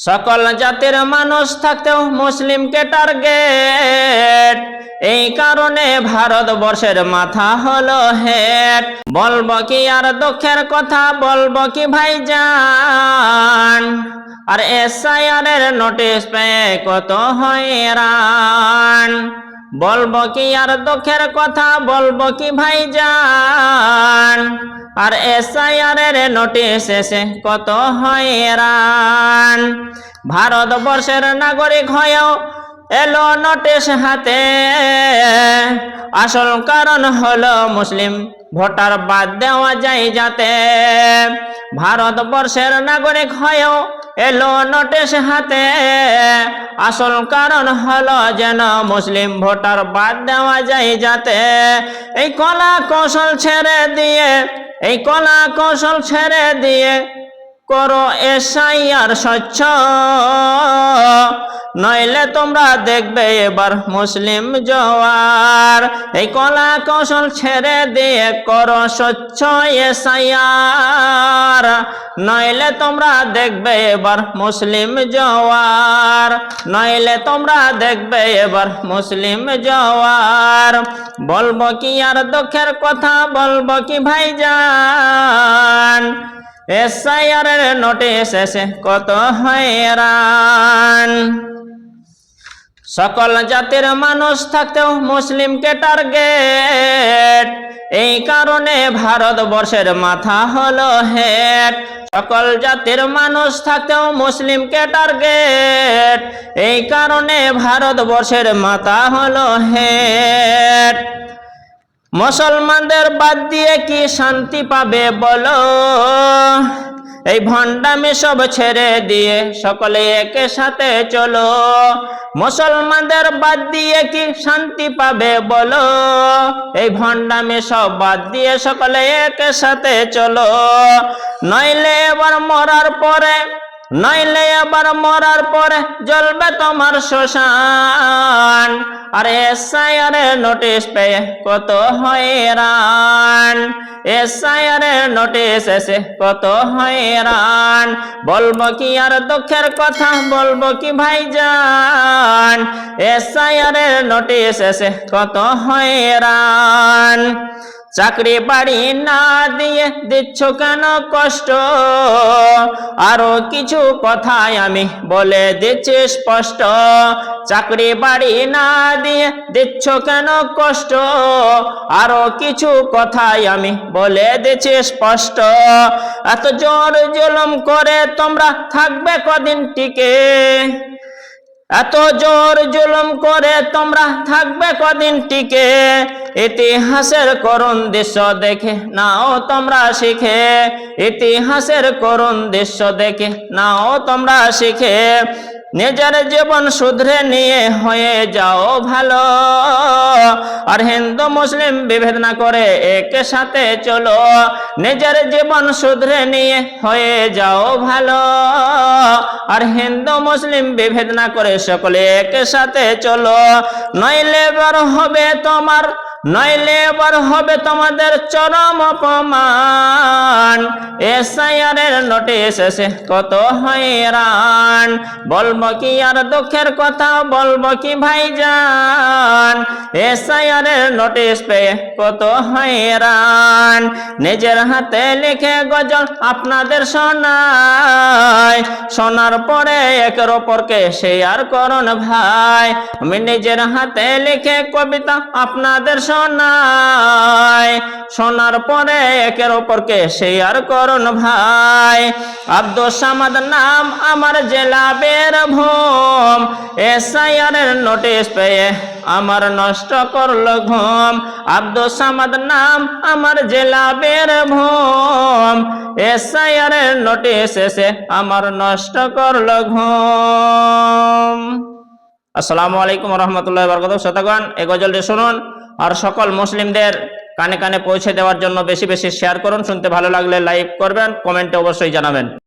সকল জাতির মানুষ থাকতেও মুসলিমকে টার্গেট, এই কারণে ভারতবর্ষের মাথা হলো হেড। বলবো কি আর দুঃখের কথা, বলবো কি ভাইজান, আর SIR এর নোটিশ পেয়ে কত হয়রান। বলবো কি আর দুঃখের কথা, বলবো কি ভাইজান, আর SIR এর নোটিশ এসে কত হয়রান। ভারতবর্ষের নাগরিক হয়েও এলো নোটিশ হাতে, আসল কারণ হলো মুসলিম ভোটার বাদ দেওয়া যায় যাতে। ভারতবর্ষের নাগরিক হয়েও এলো নোটিশ হাতে, আসল কারণ হলো যেন মুসলিম ভোটার বাদ দেওয়া যায় যাতে। এই কলা কৌশল ছেড়ে দিয়ে, এই কলা কৌশল ছেড়ে দিয়ে করো SIR স্বচ্ছ, নইলে তোমরা দেখবে এবার মুসলিম জোয়ার। এই কলা কৌশল ছেড়ে দিয়ে করো স্বচ্ছ SIR, নইলে তোমরা দেখবে এবার মুসলিম জোয়ার, নইলে তোমরা দেখবে এবার মুসলিম জোয়ার। বলবো কি আর দুঃখের কথা, বলবো কি ভাইজান, SIR এর নোটিশ এসে কত হয়রান। সকল জাতির মানুষ থাকতেও মুসলিমকে টার্গেট, এই কারণে ভারতবর্ষের মাথা হলো হেড। সকল জাতির মানুষ থাকতেও মুসলিমকে টার্গেট, এই কারণে ভারতবর্ষের মাথা হলো হেড। মুসলমানদের বাদ দিয়ে কি শান্তি পাবে বলো, এই ভণ্ডামি সব ছেড়ে দিয়ে সকলে একে সাথে চলো। মুসলমানদের বাদ দিয়ে কি শান্তি পাবে বলো, এই ভণ্ডামি সব বাদ দিয়ে সকলে একে সাথে চলো। নইলে এবার মরার পরে, নইলে এবার মরার পরে জ্বলবে তোমার শ্মশান। আর SIR এর নোটিশ পেয়ে কত হয়রান, SIR এর নোটিশ এসে কত হয়রান। বলবো কি আর দুঃখের কথা, বলবো কি ভাইজান, SIR এর নোটিশ এসে কত হয়রান। চাকরি বাড়ি না দিয়ে দিচ্ছ কেন কষ্ট, আরো কিছু কথাই আমি বলে দিচ্ছি স্পষ্ট। চাকরি বাড়ি না দিয়ে দিচ্ছ কেন কষ্ট, আরো কিছু কথাই আমি বলে দিচ্ছি স্পষ্ট। এত জোর জুলুম করে তোমরা থাকবে কদিন টিকে, এত জোর জুলুম করে তোমরা থাকবে কদিন টিকে। ইতিহাসের করুণ দৃশ্য দেখে নাও তোমরা শিখে, ইতিহাসের করুণ দৃশ্য দেখে নাও তোমরা শিখে। নিজের জীবন শুধরে নিয়ে হয়ে যাও ভালো, আর হিন্দু মুসলিম বিভেদ না করে একে সাথে চলো। নিজের জীবন শুধরে নিয়ে হয়ে যাও ভালো, আর হিন্দু মুসলিম বিভেদ না করে সকলে একে সাথে চলো। নইলে এবার হবে তোমার, নইলে এবার হবে তোমাদের চরম অপমান। SIR এর নোটিশ এসে কত হয়রান। বলবো কি আর দুঃখের কথা, বলবো কি ভাইজান, SIR এর নোটিশ পেয়ে কত হয়রান। নিজের হাতে লিখে গজল আপনাদের শোনাই, শোনার পরে একের অপরকে শেয়ার করুন ভাই। আমি নিজের হাতে লিখে কবিতা আপনাদের শোনাই, শোনার পরে একের অপরকে শেয়ার করুন ভাই। আব্দুল সামাদ নাম আমার জেলা বীরভূম, SIR এর নোটিশ পেয়ে আমার নষ্ট করলো ঘুম। আব্দুল সামাদ নাম আমার জেলা বীরভূম, SIR এর নোটিশ এসে আমার নষ্ট করলো ঘুম। আসসালামু আলাইকুম রহমতুল্লাহি ওয়া বারাকাতুহু। শতগণ এই গজলটি শুনুন, আর সকল মুসলিমদের কানে কানে পৌঁছে দেওয়ার জন্য বেশি বেশি শেয়ার করুন। শুনতে ভালো লাগলে লাইক করবেন, কমেন্টে অবশ্যই জানাবেন।